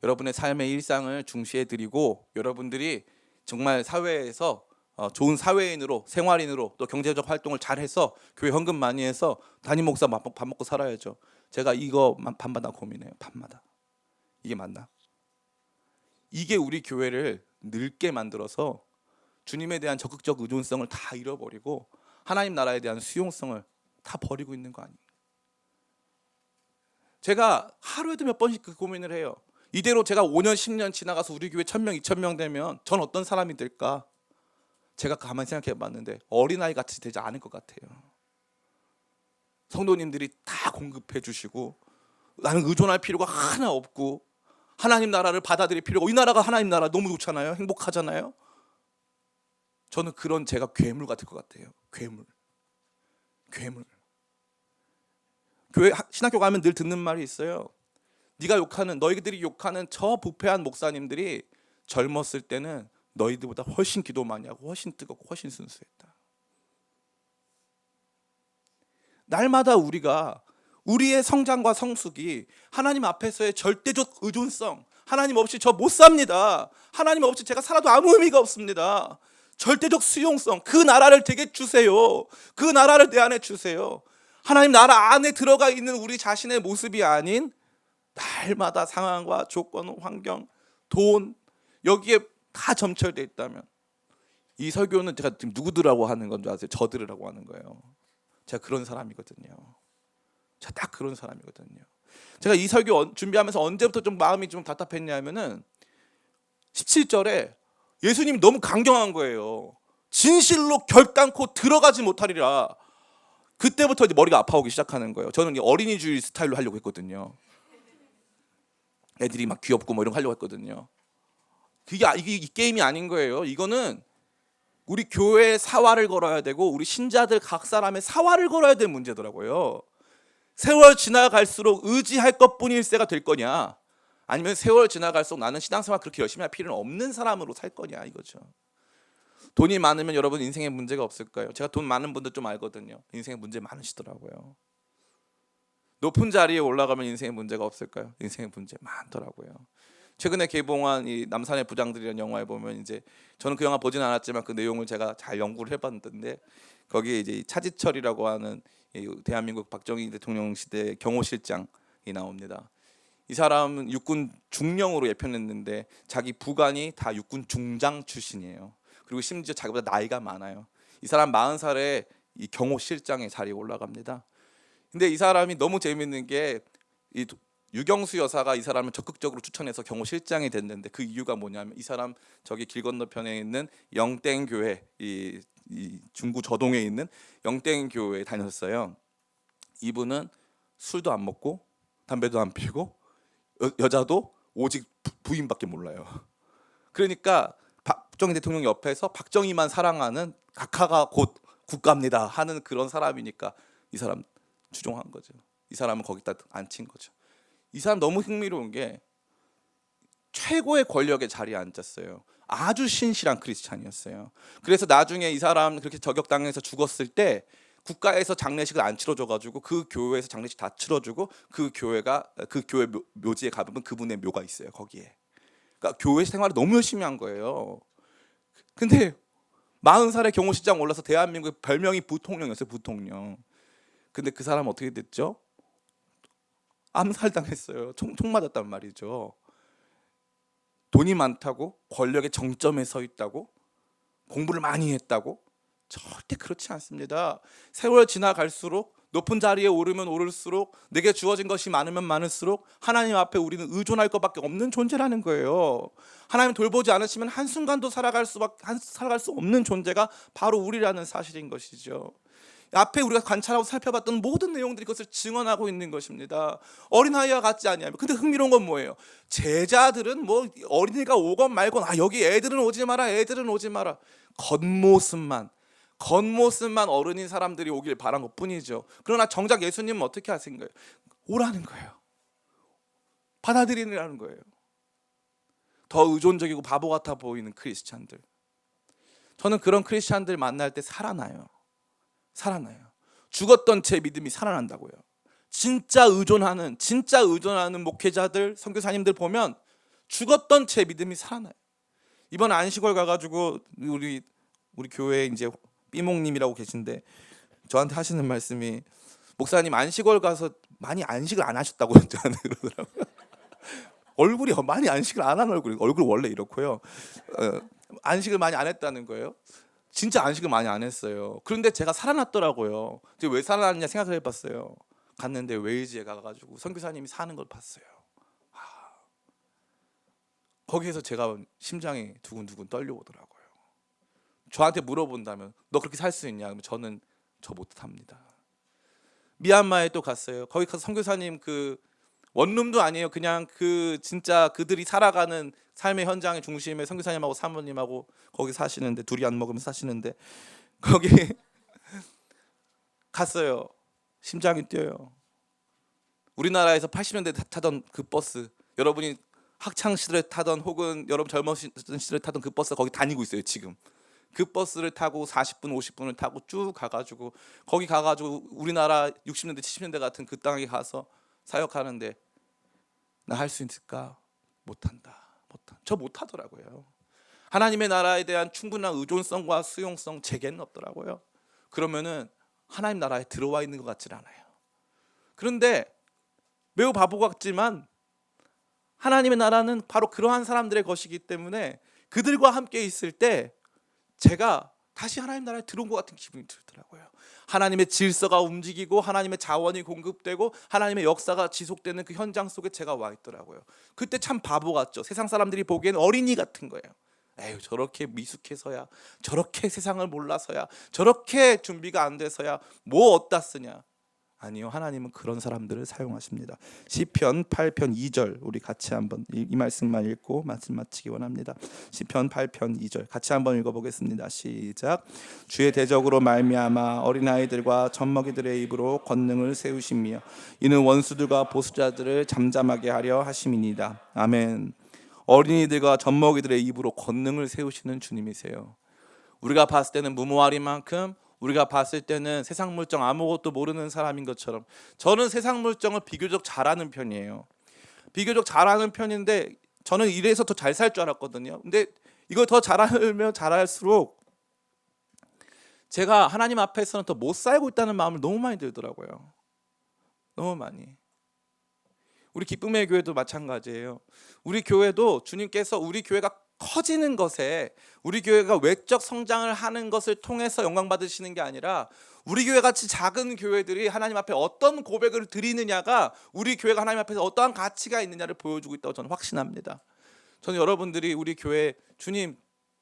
여러분의 삶의 일상을 중시해 드리고 여러분들이 정말 사회에서 좋은 사회인으로 생활인으로 또 경제적 활동을 잘해서 교회 헌금 많이 해서 담임 목사 밥 먹고 살아야죠. 제가 이거 밤마다 고민해요. 밤마다. 이게 맞나? 이게 우리 교회를 늙게 만들어서 주님에 대한 적극적 의존성을 다 잃어버리고 하나님 나라에 대한 수용성을 다 버리고 있는 거 아니에요? 제가 하루에도 몇 번씩 그 고민을 해요. 이대로 제가 5년 10년 지나가서 우리 교회 1000명 2000명 되면 전 어떤 사람이 될까? 제가 가만히 생각해 봤는데 어린아이 같이 되지 않을 것 같아요. 성도님들이 다 공급해 주시고 나는 의존할 필요가 하나 없고 하나님 나라를 받아들일 필요가, 이 나라가 하나님 나라 너무 좋잖아요. 행복하잖아요. 저는 그런 제가 괴물 같을 것 같아요. 괴물. 교회 신학교 가면 늘 듣는 말이 있어요. 너희들이 욕하는 저 부패한 목사님들이 젊었을 때는 너희들보다 훨씬 기도 많이 하고 훨씬 뜨겁고 훨씬 순수했다. 날마다 우리가 우리의 성장과 성숙이 하나님 앞에서의 절대적 의존성, 하나님 없이 저 못 삽니다. 하나님 없이 제가 살아도 아무 의미가 없습니다. 절대적 수용성, 그 나라를 되게 주세요. 그 나라를 내 안에 주세요. 하나님 나라 안에 들어가 있는 우리 자신의 모습이 아닌 날마다 상황과 조건, 환경, 돈 여기에 다 점철되어 있다면 이 설교는 제가 지금 누구들하고 하는 건 줄 아세요? 저들이라고 하는 거예요. 제가 그런 사람이거든요. 제가 딱 그런 사람이거든요. 제가 이 설교 준비하면서 언제부터 좀 마음이 좀 답답했냐면은 17절에 예수님이 너무 강경한 거예요. 진실로 결단코 들어가지 못하리라. 그때부터 이제 머리가 아파오기 시작하는 거예요. 저는 어린이주의 스타일로 하려고 했거든요. 애들이 막 귀엽고 뭐 이런 거 하려고 했거든요. 이게 이 게임이 아닌 거예요. 이거는 우리 교회의 사활을 걸어야 되고 우리 신자들 각 사람의 사활을 걸어야 될 문제더라고요. 세월 지나갈수록 의지할 것뿐일세가 될 거냐, 아니면 세월 지나갈수록 나는 신앙생활 그렇게 열심히 할 필요는 없는 사람으로 살 거냐 이거죠. 돈이 많으면 여러분 인생에 문제가 없을까요? 제가 돈 많은 분들 좀 알거든요. 인생에 문제 많으시더라고요. 높은 자리에 올라가면 인생에 문제가 없을까요? 인생에 문제 많더라고요. 최근에 개봉한 이 남산의 부장들이라는 영화에 보면 이제 저는 그 영화 보진 않았지만 그 내용을 제가 잘 연구를 해봤는데 거기에 이제 차지철이라고 하는 대한민국 박정희 대통령 시대 경호실장이 나옵니다. 이 사람은 육군 중령으로 예편했는데 자기 부관이 다 육군 중장 출신이에요. 그리고 심지어 자기보다 나이가 많아요. 이 사람 40살에 이 경호실장의 자리에 올라갑니다. 근데 이 사람이 너무 재밌는 게 이 유경수 여사가 이 사람을 적극적으로 추천해서 경호실장이 됐는데 그 이유가 뭐냐면 이 사람 저기 길 건너편에 있는 영땡교회, 이 중구 저동에 있는 영땡교회에 다녔어요. 이분은 술도 안 먹고 담배도 안 피고 여자도 오직 부인밖에 몰라요. 그러니까 박정희 대통령 옆에서 박정희만 사랑하는 각하가 곧 국가입니다 하는 그런 사람이니까 이 사람 추종한 거죠. 이 사람은 거기다 앉힌 거죠. 이 사람 너무 흥미로운 게 최고의 권력의 자리에 앉았어요. 아주 신실한 크리스찬이었어요. 그래서 나중에 이 사람 그렇게 저격당해서 죽었을 때 국가에서 장례식을 안 치러줘가지고 그 교회에서 장례식 다 치러주고 그 교회 묘지에 가보면 그분의 묘가 있어요. 거기에. 그러니까 교회 생활을 너무 열심히 한 거예요. 근데 40살에 경호실장 올라서 대한민국 별명이 부통령이었어요. 부통령. 근데 그 사람 어떻게 됐죠? 암살당했어요. 총 맞았단 말이죠. 돈이 많다고 권력의 정점에 서 있다고 공부를 많이 했다고 절대 그렇지 않습니다. 세월 지나갈수록 높은 자리에 오르면 오를수록 내게 주어진 것이 많으면 많을수록 하나님 앞에 우리는 의존할 것밖에 없는 존재라는 거예요. 하나님 돌보지 않으시면 한순간도 살아갈 수 없는 존재가 바로 우리라는 사실인 것이죠. 앞에 우리가 관찰하고 살펴봤던 모든 내용들이 그것을 증언하고 있는 것입니다. 어린아이와 같지 아니하며. 근데 흥미로운 건 뭐예요? 제자들은 뭐 어린이가 오건 말건 여기 애들은 오지 마라 겉모습만 어른인 사람들이 오길 바란 것뿐이죠. 그러나 정작 예수님은 어떻게 하신 거예요? 오라는 거예요. 받아들이라는 거예요. 더 의존적이고 바보 같아 보이는 크리스찬들, 저는 그런 크리스찬들 만날 때 살아나요. 죽었던 제 믿음이 살아난다고요. 진짜 의존하는 목회자들, 선교사님들 보면 죽었던 제 믿음이 살아나요. 이번 안식월 가가지고 우리 교회 이제 삐목님이라고 계신데 저한테 하시는 말씀이, 목사님 안식월 가서 많이 안식을 안 하셨다고 저한테 그러더라고요. 얼굴이 많이 안식을 안 하는 얼굴 원래 이렇고요. 안식을 많이 안 했다는 거예요. 진짜 안식을 많이 안 했어요. 그런데 제가 살아났더라고요. 제가 왜 살아났냐 생각을 해봤어요. 갔는데 웨일즈에 가가지고 선교사님이 사는 걸 봤어요. 거기에서 제가 심장이 두근두근 떨려오더라고요. 저한테 물어본다면 너 그렇게 살 수 있냐? 그러면 저는 저 못합니다. 미얀마에 또 갔어요. 거기 가서 선교사님 그 원룸도 아니에요. 그냥 그 진짜 그들이 살아가는 삶의 현장의 중심에 선교사님하고 사모님하고 거기 사시는데, 둘이 안 먹으면 사시는데 거기 갔어요. 심장이 뛰어요. 우리나라에서 80년대 타던 그 버스, 여러분이 학창 시절에 타던 혹은 여러분 젊었던 시절에 타던 그 버스가 거기 다니고 있어요. 지금 그 버스를 타고 40분 50분을 타고 쭉 가가지고 거기 가가지고 우리나라 60년대 70년대 같은 그 땅에 가서 사역하는데 나 할 수 있을까? 못한다. 저 못하더라고요. 하나님의 나라에 대한 충분한 의존성과 수용성 제게는 없더라고요. 그러면은 하나님 나라에 들어와 있는 것 같지 않아요. 그런데 매우 바보 같지만 하나님의 나라는 바로 그러한 사람들의 것이기 때문에 그들과 함께 있을 때 제가 다시 하나님 나라에 들어온 것 같은 기분이 들더라고요. 하나님의 질서가 움직이고 하나님의 자원이 공급되고 하나님의 역사가 지속되는 그 현장 속에 제가 와 있더라고요. 그때 참 바보 같죠. 세상 사람들이 보기에는 어린이 같은 거예요. 에휴, 저렇게 미숙해서야, 저렇게 세상을 몰라서야, 저렇게 준비가 안 돼서야 뭐 어디다 쓰냐. 아니요, 하나님은 그런 사람들을 사용하십니다. 시편 8편 2절 우리 같이 한번 이 말씀만 읽고 말씀 마치기 원합니다. 시편 8편 2절 같이 한번 읽어보겠습니다. 시작. 주의 대적으로 말미암아 어린아이들과 젖먹이들의 입으로 권능을 세우시며 이는 원수들과 보수자들을 잠잠하게 하려 하심이니이다. 아멘. 어린이들과 젖먹이들의 입으로 권능을 세우시는 주님이세요. 우리가 봤을 때는 무모하리만큼, 우리가 봤을 때는 세상 물정 아무것도 모르는 사람인 것처럼, 저는 세상 물정을 비교적 잘하는 편이에요. 비교적 잘하는 편인데 저는 이래서 더 잘 살 줄 알았거든요. 근데 이거 더 잘하면 잘할수록 제가 하나님 앞에서는 더 못 살고 있다는 마음을 너무 많이 들더라고요. 너무 많이. 우리 기쁨의 교회도 마찬가지예요. 우리 교회도 주님께서 우리 교회가 커지는 것에, 우리 교회가 외적 성장을 하는 것을 통해서 영광 받으시는 게 아니라 우리 교회 같이 작은 교회들이 하나님 앞에 어떤 고백을 드리느냐가 우리 교회가 하나님 앞에서 어떠한 가치가 있느냐를 보여주고 있다고 저는 확신합니다. 저는 여러분들이 우리 교회 주님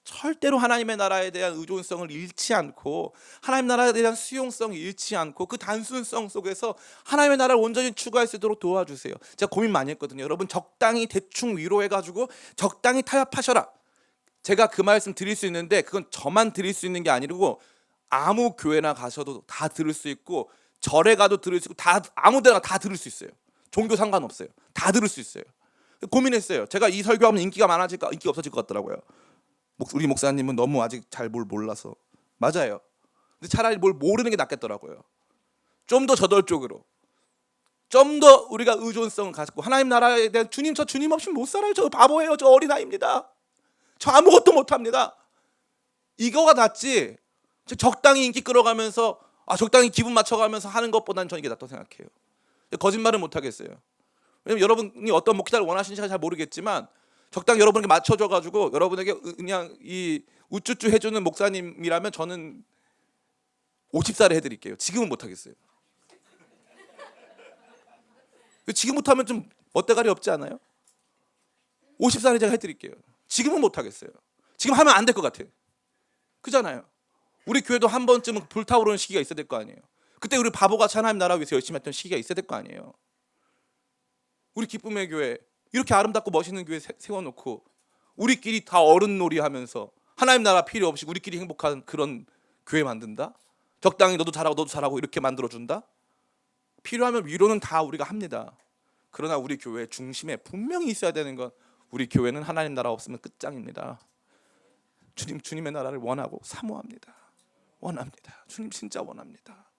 절대로 하나님의 나라에 대한 의존성을 잃지 않고 하나님 나라에 대한 수용성을 잃지 않고 그 단순성 속에서 하나님의 나라를 온전히 추구할 수 있도록 도와주세요. 제가 고민 많이 했거든요. 여러분 적당히 대충 위로해가지고 적당히 타협하셔라. 제가 그 말씀 드릴 수 있는데 그건 저만 드릴 수 있는 게 아니고 아무 교회나 가셔도 다 들을 수 있고 절에 가도 들을 수 있고 다 아무 데나 다 들을 수 있어요. 종교 상관없어요. 다 들을 수 있어요. 고민했어요. 제가 이 설교하면 인기가 많아질까 인기가 없어질 것 같더라고요. 우리 목사님은 너무 아직 잘 뭘 몰라서. 맞아요. 근데 차라리 뭘 모르는 게 낫겠더라고요. 좀 더 저돌적으로, 좀 더 우리가 의존성을 가지고 하나님 나라에 대한 주님, 저 주님 없이 못 살아요. 저 바보예요. 저 어린아이입니다. 저 아무것도 못합니다. 이거가 낫지. 적당히 인기 끌어가면서 적당히 기분 맞춰가면서 하는 것보다는 저는 이게 낫다고 생각해요. 거짓말은 못하겠어요. 왜냐면 여러분이 어떤 목회자를 원하시는지 잘 모르겠지만 적당히 여러분에게 맞춰줘가지고 여러분에게 그냥 이 우쭈쭈 해주는 목사님이라면 저는 50살에 해드릴게요. 지금은 못하겠어요. 지금부터 하면 좀 멋대가리 없지 않아요? 50살에 제가 해드릴게요. 지금은 못하겠어요. 지금 하면 안 될 것 같아요. 그잖아요. 우리 교회도 한 번쯤은 불타오르는 시기가 있어야 될 거 아니에요. 그때 우리 바보같이 하나님 나라 위해서 열심히 했던 시기가 있어야 될 거 아니에요. 우리 기쁨의 교회 이렇게 아름답고 멋있는 교회 세워놓고 우리끼리 다 어른놀이 하면서 하나님 나라 필요 없이 우리끼리 행복한 그런 교회 만든다? 적당히 너도 잘하고 이렇게 만들어준다? 필요하면 위로는 다 우리가 합니다. 그러나 우리 교회 중심에 분명히 있어야 되는 건 우리 교회는 하나님 나라 없으면 끝장입니다. 주님의 나라를 원하고 사모합니다. 원합니다. 주님 진짜 원합니다.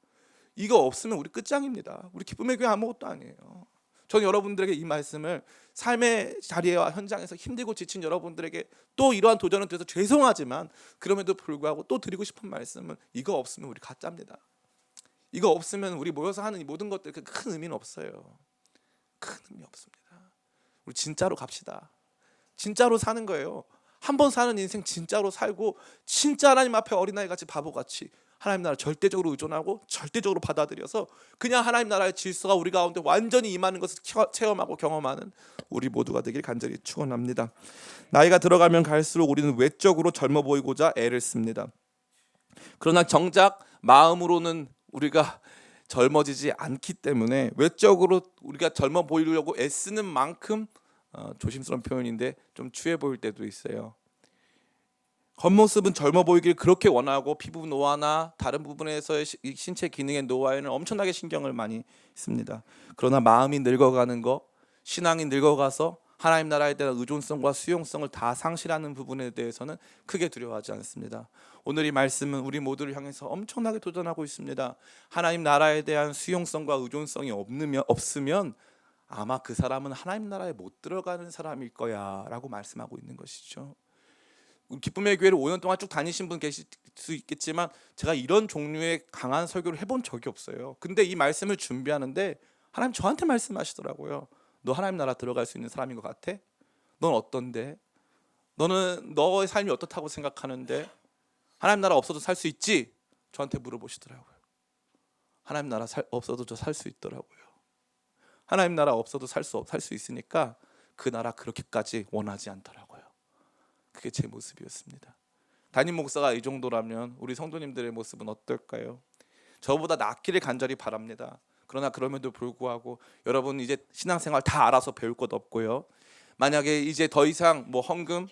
이거 없으면 우리 끝장입니다. 우리 기쁨의 교회 아무것도 아니에요. 저는 여러분들에게 이 말씀을 삶의 자리와 현장에서 힘들고 지친 여러분들에게 또 이러한 도전을 드려서 죄송하지만 그럼에도 불구하고 또 드리고 싶은 말씀은 이거 없으면 우리 가짜입니다. 이거 없으면 우리 모여서 하는 이 모든 것들 큰 의미는 없어요. 큰 의미 없습니다. 우리 진짜로 갑시다. 진짜로 사는 거예요. 한 번 사는 인생 진짜로 살고 진짜 하나님 앞에 어린아이 같이 바보같이 하나님 나라 절대적으로 의존하고 절대적으로 받아들여서 그냥 하나님 나라의 질서가 우리 가운데 완전히 임하는 것을 체험하고 경험하는 우리 모두가 되길 간절히 축원합니다. 나이가 들어가면 갈수록 우리는 외적으로 젊어 보이고자 애를 씁니다. 그러나 정작 마음으로는 우리가 젊어지지 않기 때문에 외적으로 우리가 젊어 보이려고 애쓰는 만큼 조심스러운 표현인데 좀 추해 보일 때도 있어요. 겉모습은 젊어 보이길 그렇게 원하고 피부 노화나 다른 부분에서의 신체 기능의 노화에는 엄청나게 신경을 많이 씁니다. 그러나 마음이 늙어가는 거, 신앙이 늙어가서 하나님 나라에 대한 의존성과 수용성을 다 상실하는 부분에 대해서는 크게 두려워하지 않습니다. 오늘 이 말씀은 우리 모두를 향해서 엄청나게 도전하고 있습니다. 하나님 나라에 대한 수용성과 의존성이 없으면 아마 그 사람은 하나님 나라에 못 들어가는 사람일 거야 라고 말씀하고 있는 것이죠. 기쁨의 교회를 5년 동안 쭉 다니신 분 계실 수 있겠지만 제가 이런 종류의 강한 설교를 해본 적이 없어요. 근데 이 말씀을 준비하는데 하나님 저한테 말씀하시더라고요. 너 하나님 나라 들어갈 수 있는 사람인 것 같아? 넌 어떤데? 너는 너의 삶이 어떻다고 생각하는데? 하나님 나라 없어도 살 수 있지? 저한테 물어보시더라고요. 하나님 나라 없어도 저 살 수 있더라고요. 하나님 나라 없어도 살 수 있으니까 그 나라 그렇게까지 원하지 않더라고요. 그게 제 모습이었습니다. 담임 목사가 이 정도라면 우리 성도님들의 모습은 어떨까요? 저보다 낫기를 간절히 바랍니다. 그러나 그럼에도 불구하고 여러분 이제 신앙생활 다 알아서 배울 것 없고요. 만약에 이제 더 이상 헌금,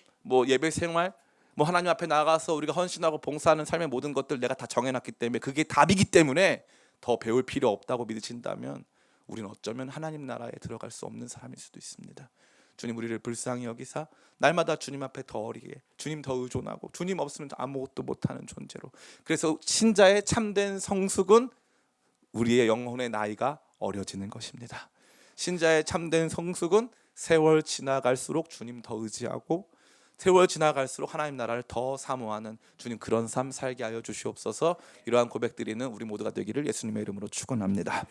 예배 생활, 하나님 앞에 나가서 우리가 헌신하고 봉사하는 삶의 모든 것들 내가 다 정해놨기 때문에 그게 답이기 때문에 더 배울 필요 없다고 믿으신다면 우리는 어쩌면 하나님 나라에 들어갈 수 없는 사람일 수도 있습니다. 주님 우리를 불쌍히 여기사 날마다 주님 앞에 더 어리게, 주님 더 의존하고 주님 없으면 아무것도 못하는 존재로. 그래서 신자의 참된 성숙은 우리의 영혼의 나이가 어려지는 것입니다. 신자의 참된 성숙은 세월 지나갈수록 주님 더 의지하고 세월 지나갈수록 하나님 나라를 더 사모하는 주님 그런 삶 살게 하여 주시옵소서. 이러한 고백드리는 우리 모두가 되기를 예수님의 이름으로 축원합니다.